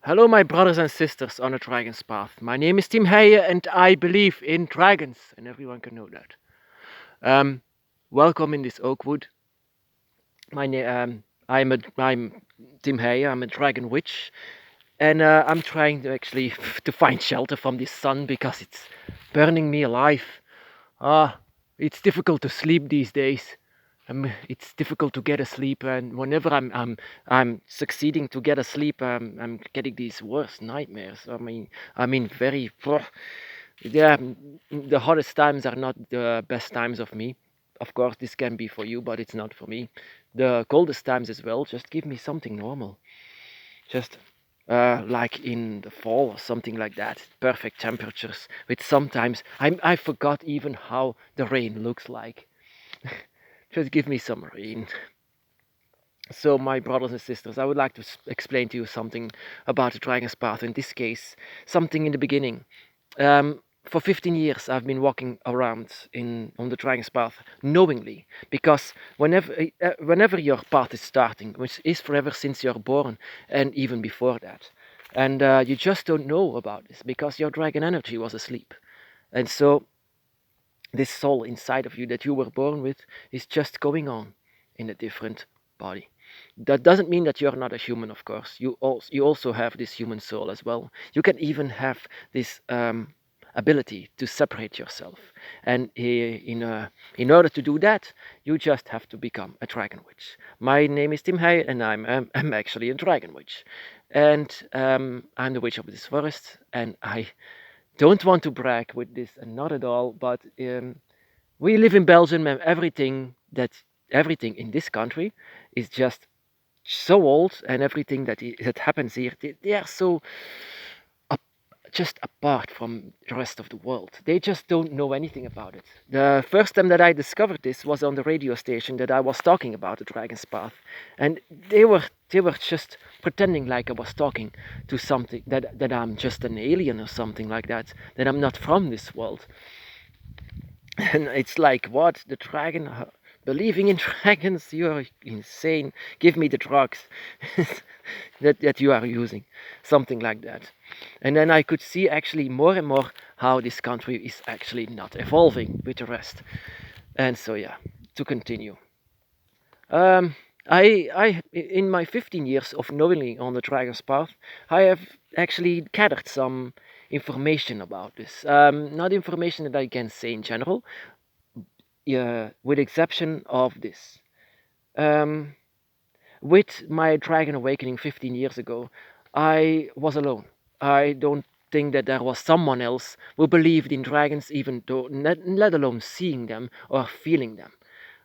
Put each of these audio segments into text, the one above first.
Hello, my brothers and sisters on the Dragon's Path. My name is Tim Heijen, and I believe in dragons, and everyone can know that. Um, Welcome in this Oakwood. I'm Tim Heijen. I'm a dragon witch, and I'm trying to actually to find shelter from this sun because it's burning me alive. Ah, it's difficult to sleep these days. It's difficult to get asleep, and whenever I'm succeeding to get asleep, I'm getting these worst nightmares. I mean, very. Yeah, the hottest times are not the best times of me. Of course, this can be for you, but it's not for me. The coldest times as well. Just give me something normal. Just like in the fall or something like that. Perfect temperatures. With sometimes I forgot even how the rain looks like. Just give me some rain. So, my brothers and sisters, I would like to explain to you something about the Dragon's Path. In this case, something in the beginning. For 15 years, I've been walking around on the Dragon's Path knowingly, because whenever your path is starting, which is forever since you're born, and even before that, and you just don't know about this because your dragon energy was asleep, and so this soul inside of you that you were born with is just going on in a different body. That doesn't mean that you're not a human, of course. You also have this human soul as well. You can even have this ability to separate yourself. And in order to do that, you just have to become a dragon witch. My name is Tim Heij, and I'm actually a dragon witch. And I'm the witch of this forest, and I don't want to brag with this, and not at all, but we live in Belgium, and everything in this country is just so old, and everything that happens here, they are so up, just apart from the rest of the world. They just don't know anything about it. The first time that I discovered this was on the radio station that I was talking about the Dragon's Path, and they were just pretending like I was talking to something, that I'm just an alien or something like that I'm not from this world. And it's like, what? The dragon? Believing in dragons? You're insane. Give me the drugs that you are using. Something like that. And then I could see actually more and more how this country is actually not evolving with the rest. And so, yeah, to continue. Um, in my 15 years of knowing on the Dragon's Path, I have actually gathered some information about this. Not information that I can say in general, with exception of this. Um, with my Dragon Awakening 15 years ago, I was alone. I don't think that there was someone else who believed in dragons, even though, let alone seeing them or feeling them.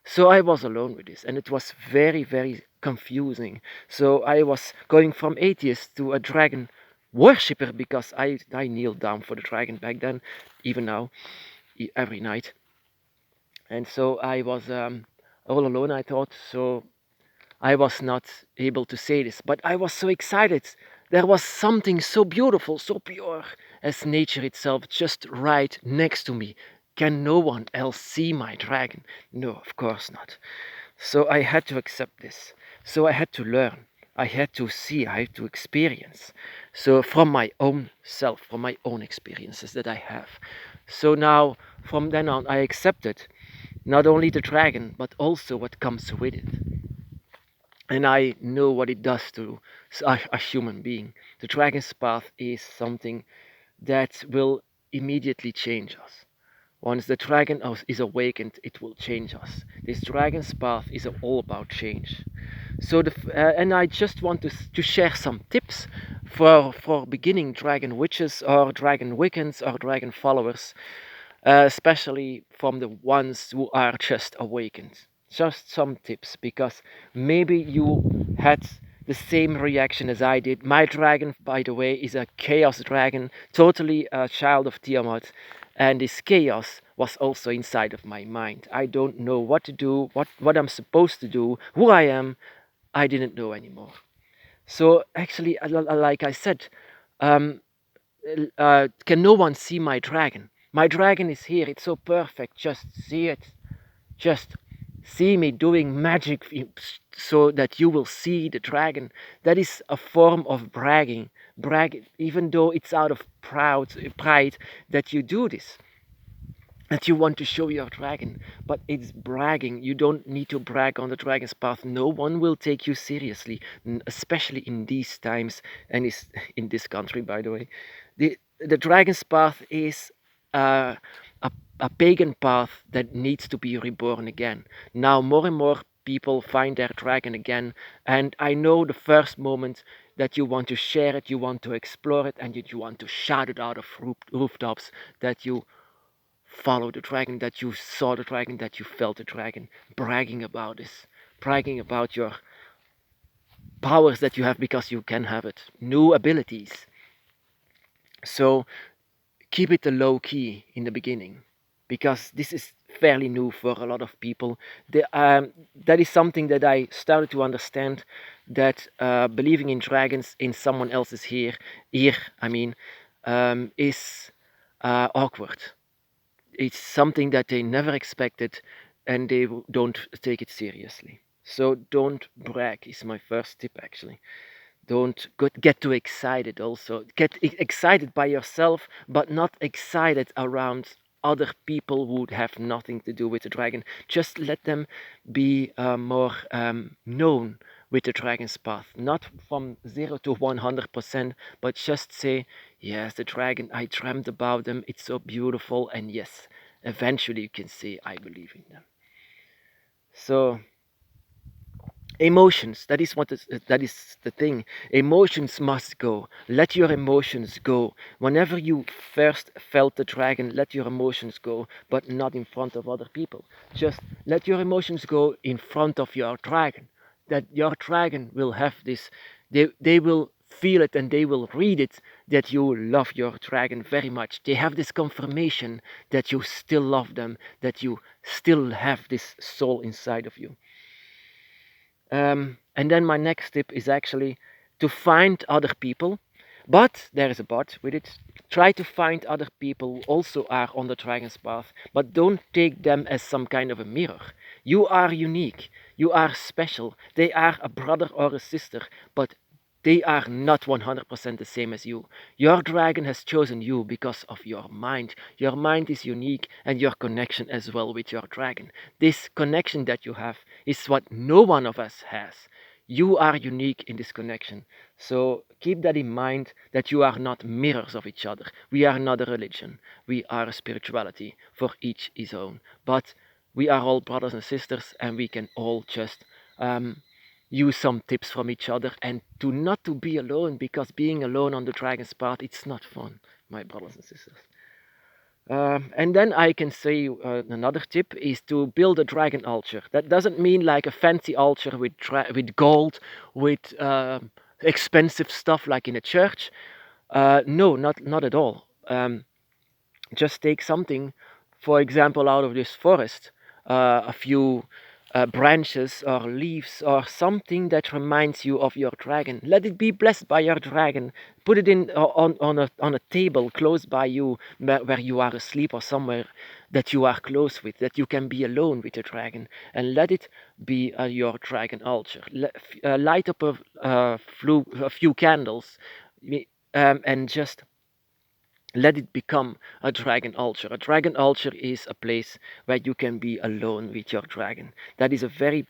So I was alone with this, and it was very, very confusing. So I was going from atheist to a dragon worshipper, because I kneeled down for the dragon back then, even now, every night. And so I was all alone, I thought. So I was not able to say this, but I was so excited. There was something so beautiful, so pure as nature itself, just right next to me. Can no one else see my dragon? No, of course not. So I had to accept this. So I had to learn. I had to see, I had to experience. So from my own self, from my own experiences that I have. So now, from then on, I accepted not only the dragon, but also what comes with it. And I know what it does to a human being. The dragon's path is something that will immediately change us. Once the dragon is awakened, it will change us. This dragon's path is all about change. So and I just want to share some tips for beginning dragon witches or dragon wiccans or dragon followers, especially from the ones who are just awakened. Just some tips, because maybe you had the same reaction as I did. My dragon, by the way, is a chaos dragon, totally a child of Tiamat, and this chaos was also inside of my mind. I don't know what to do, what I'm supposed to do, who I am. I didn't know anymore. So actually, like I said, um, can no one see my dragon? My dragon is here. It's so perfect. Just see it. Just see me doing magic so that you will see the dragon. That is a form of bragging. Even though it's out of pride that you do this, that you want to show your dragon, but it's bragging. You don't need to brag on the dragon's path. No one will take you seriously, especially in these times and is in this country, by the way. The dragon's path is uh, a, a pagan path that needs to be reborn again. Now more and more people find their dragon again, and I know the first moment that you want to share it, you want to explore it, and you want to shout it out of rooftops that you follow the dragon, that you saw the dragon, that you felt the dragon, bragging about this, bragging about your powers that you have because you can have it, new abilities. So keep it a low key in the beginning, because this is fairly new for a lot of people. That is something that I started to understand, that believing in dragons in someone else's ear, is awkward. It's something that they never expected, and they don't take it seriously. So don't brag is my first tip, actually. Don't get too excited. Also get excited by yourself, but not excited around other people who would have nothing to do with the dragon. Just let them be more known with the dragon's path, not from 0 to 100%, but just say, yes, the dragon, I dreamt about them, it's so beautiful, and yes, eventually you can say, I believe in them. So emotions, that is the thing. Emotions must go. Let your emotions go. Whenever you first felt the dragon, let your emotions go, but not in front of other people. Just let your emotions go in front of your dragon. That your dragon will have this, they will feel it and they will read it, that you love your dragon very much. They have this confirmation that you still love them, that you still have this soul inside of you. And then my next tip is actually to find other people. But there is a but with it. Try to find other people who also are on the dragon's path, but don't take them as some kind of a mirror. You are unique. You are special. They are a brother or a sister, but they are not 100% the same as you. Your dragon has chosen you because of your mind. Your mind is unique, and your connection as well with your dragon. This connection that you have is what no one of us has. You are unique in this connection. So keep that in mind, that you are not mirrors of each other. We are not a religion. We are a spirituality. For each his own. But we are all brothers and sisters, and we can all just use some tips from each other, and not to be alone, because being alone on the dragon's path, it's not fun, my brothers and sisters. And then I can say another tip is to build a dragon altar. That doesn't mean like a fancy altar with gold, with expensive stuff like in a church. No, not at all. Just take something, for example, out of this forest, a few branches or leaves or something that reminds you of your dragon. Let it be blessed by your dragon. Put it in on a table close by you, where you are asleep, or somewhere that you are close with, that you can be alone with the dragon, and let it be your dragon altar. Light up a few candles, and just let it become a dragon altar. A dragon altar is a place where you can be alone with your dragon. That is a very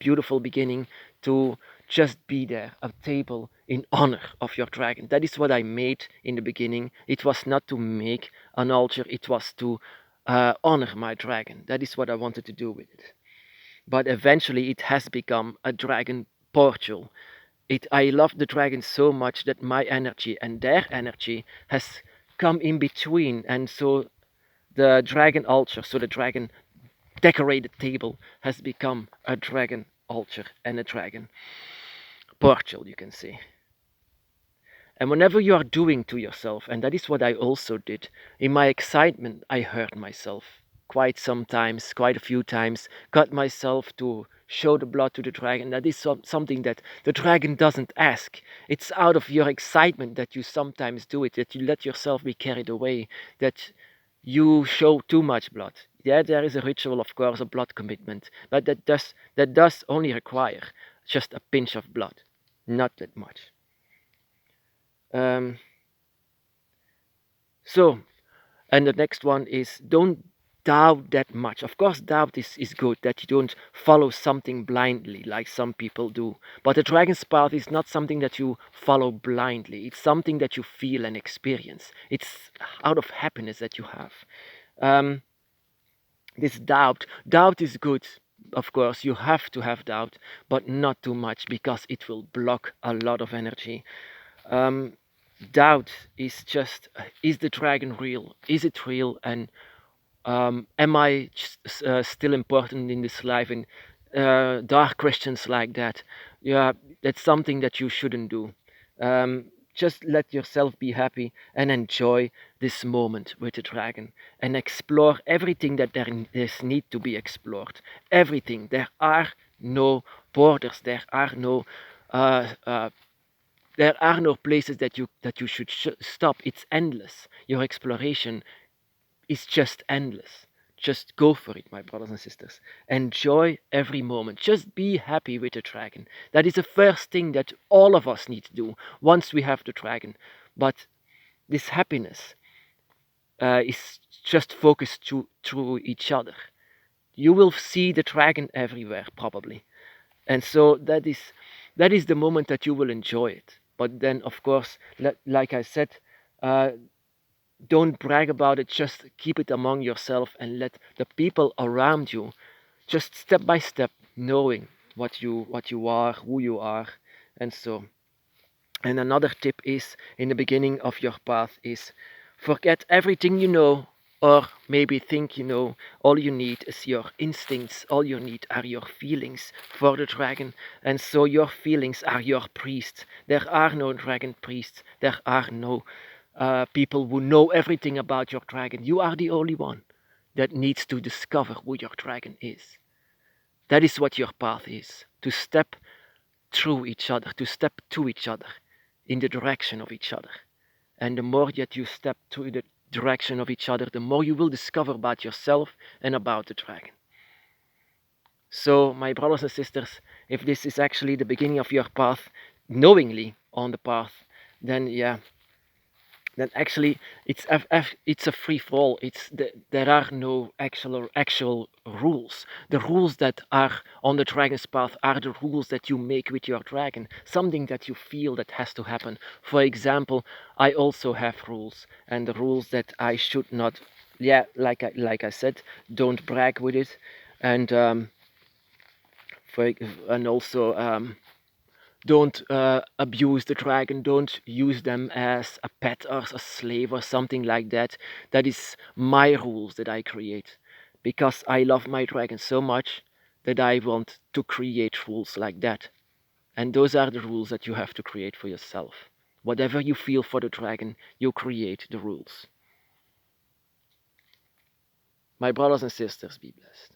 beautiful beginning, to just be there, a table in honor of your dragon. That is what I made in the beginning. It was not to make an altar, it was to honor my dragon. That is what I wanted to do with it. But eventually it has become a dragon portal. I love the dragon so much that my energy and their energy has come in between, and so the dragon altar, so the dragon decorated table, has become a dragon altar and a dragon portal, you can say. And whenever you are doing to yourself, and that is what I also did, in my excitement, I hurt myself quite sometimes, quite a few times, cut myself to show the blood to the dragon. That is something that the dragon doesn't ask. It's out of your excitement that you sometimes do it, that you let yourself be carried away, that you show too much blood. yeah, there is a ritual, of course, a blood commitment, but that does only require just a pinch of blood, not that much. Um, so, and the next one is don't doubt that much. Of course, doubt is good, that you don't follow something blindly like some people do. But the dragon's path is not something that you follow blindly. It's something that you feel and experience. It's out of happiness that you have. Um, this doubt is good. Of course, you have to have doubt, but not too much because it will block a lot of energy. Um, doubt is just, is the dragon real? Is it real? And am I still important in this life? And dark questions like that, yeah, that's something that you shouldn't do. Just let yourself be happy and enjoy this moment with the dragon and explore everything that there is need to be explored. Everything. There are no borders. Uh, uh, there are no places that you should stop. It's endless. Your exploration is just endless. Just go for it, my brothers and sisters. Enjoy every moment. Just be happy with the dragon. That is the first thing that all of us need to do once we have the dragon. But this happiness is just focused through each other. You will see the dragon everywhere, probably. And so that is the moment that you will enjoy it. But then, of course, like I said, uh, don't brag about it, just keep it among yourself and let the people around you just step by step knowing what you are, who you are, and so. And another tip is, in the beginning of your path, is forget everything you know, or maybe think you know. All you need is your instincts, all you need are your feelings for the dragon, and so your feelings are your priests. There are no dragon priests, there are no people who know everything about your dragon. You are the only one that needs to discover who your dragon is. That is what your path is, to step through each other, to step to each other, in the direction of each other. And the more that you step to the direction of each other, the more you will discover about yourself and about the dragon. So, my brothers and sisters, if this is actually the beginning of your path, knowingly on the path, then yeah, then actually it's a free fall. There are no actual rules. The rules that are on the dragon's path are the rules that you make with your dragon, something that you feel that has to happen. For example, I also have rules, and the rules that I should not, yeah, like I said, don't brag with it, and for and also don't abuse the dragon, don't use them as a pet or a slave or something like that. That is my rules that I create, because I love my dragon so much that I want to create rules like that. And those are the rules that you have to create for yourself. Whatever you feel for the dragon, you create the rules. My brothers and sisters, be blessed.